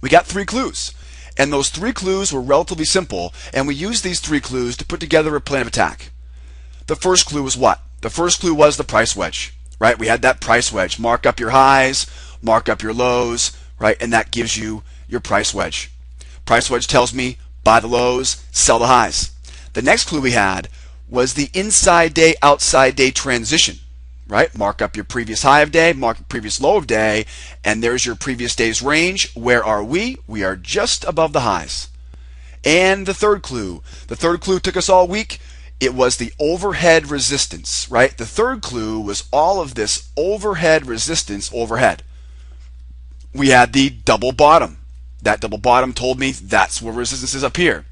We got 3 clues. And those 3 clues were relatively simple, and we used these 3 clues to put together a plan of attack. The first clue was what? The first clue was the price wedge, right? We had that price wedge. Mark up your highs, mark up your lows, right? And that gives you your price wedge. Price wedge tells me buy the lows, sell the highs. The next clue we had was the inside day, outside day transition, right? Mark up your previous high of day, mark your previous low of day, and there's your previous day's range. Where are we? We are just above the highs. And the third clue took us all week. It was the overhead resistance, right? The third clue was all of this overhead resistance overhead. We had the double bottom. That double bottom told me that's where resistance is up here.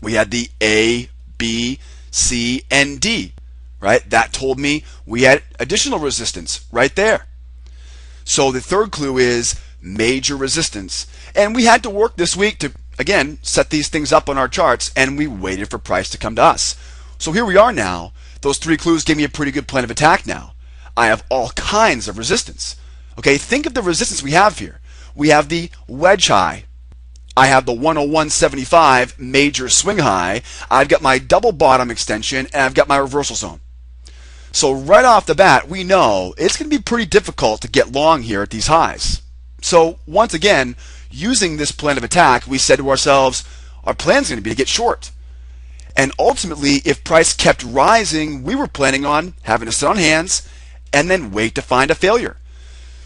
We had the A, B, C, and D, right? That told me we had additional resistance right there. So the third clue is major resistance. And we had to work this week to, again, set these things up on our charts, and we waited for price to come to us. So here we are now. Those 3 clues gave me a pretty good plan of attack now. I have all kinds of resistance. Okay, think of the resistance we have here. We have the wedge high. I have the 101.75 major swing high. I've got my double bottom extension, and I've got my reversal zone. So right off the bat, we know it's going to be pretty difficult to get long here at these highs. So once again, using this plan of attack, we said to ourselves, our plan is going to be to get short. And ultimately, if price kept rising, we were planning on having to sit on hands and then wait to find a failure.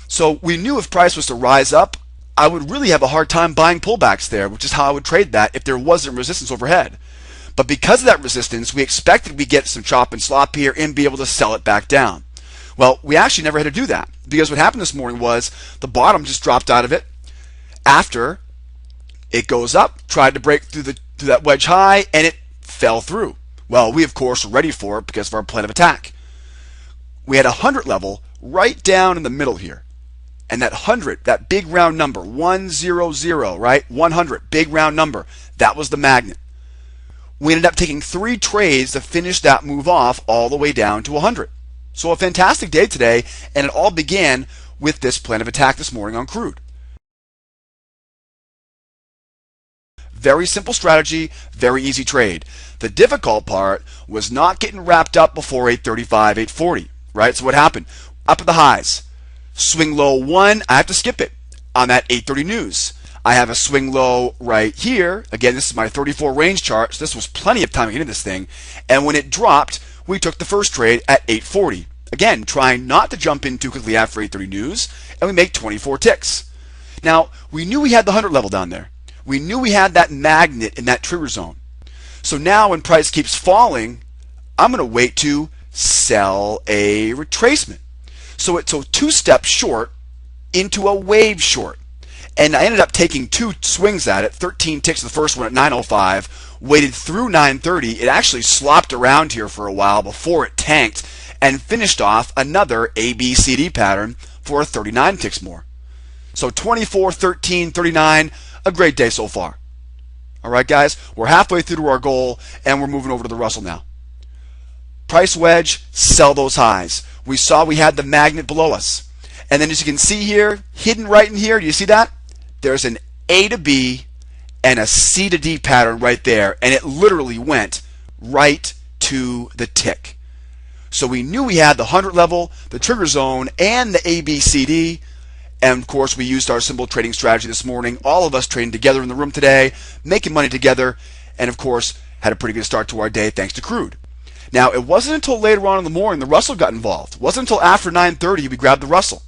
So we knew if price was to rise up, I would really have a hard time buying pullbacks there, which is how I would trade that if there wasn't resistance overhead. But because of that resistance, we expected we'd get some chop and slop here and be able to sell it back down. Well, we actually never had to do that, because what happened this morning was the bottom just dropped out of it after it goes up, tried to break through that wedge high, and it fell through. Well, we of course were ready for it because of our plan of attack. We had a 100 level right down in the middle here. And that 100, that big round number, 100, right? 100, big round number. That was the magnet. We ended up taking 3 trades to finish that move off all the way down to 100. So a fantastic day today, and it all began with this plan of attack this morning on crude. Very simple strategy, very easy trade. The difficult part was not getting wrapped up before 835, 840, right? So what happened? Up at the highs. Swing low 1, I have to skip it on that 830 news. I have a swing low right here. Again, this is my 34 range chart, so this was plenty of time to get into this thing. And when it dropped, we took the first trade at 840. Again, trying not to jump in too quickly after 830 news, and we make 24 ticks. Now, we knew we had the 100 level down there. We knew we had that magnet in that trigger zone. So now when price keeps falling, I'm going to wait to sell a retracement. So it's a 2 steps short into a wave short. And I ended up taking 2 swings at it, 13 ticks the first one at 905, waited through 930. It actually slopped around here for a while before it tanked and finished off another ABCD pattern for 39 ticks more. So 24, 13, 39, a great day so far. All right, guys, we're halfway through to our goal, and we're moving over to the Russell now. Price wedge, sell those highs. We saw we had the magnet below us. And then as you can see here, hidden right in here, do you see that? There's an A to B and a C to D pattern right there, and it literally went right to the tick. So we knew we had the 100 level, the trigger zone, and the ABCD. And of course, we used our simple trading strategy this morning. All of us trading together in the room today, making money together, and of course, had a pretty good start to our day thanks to crude. Now, it wasn't until later on in the morning the Russell got involved. It wasn't until after 9:30 we grabbed the Russell.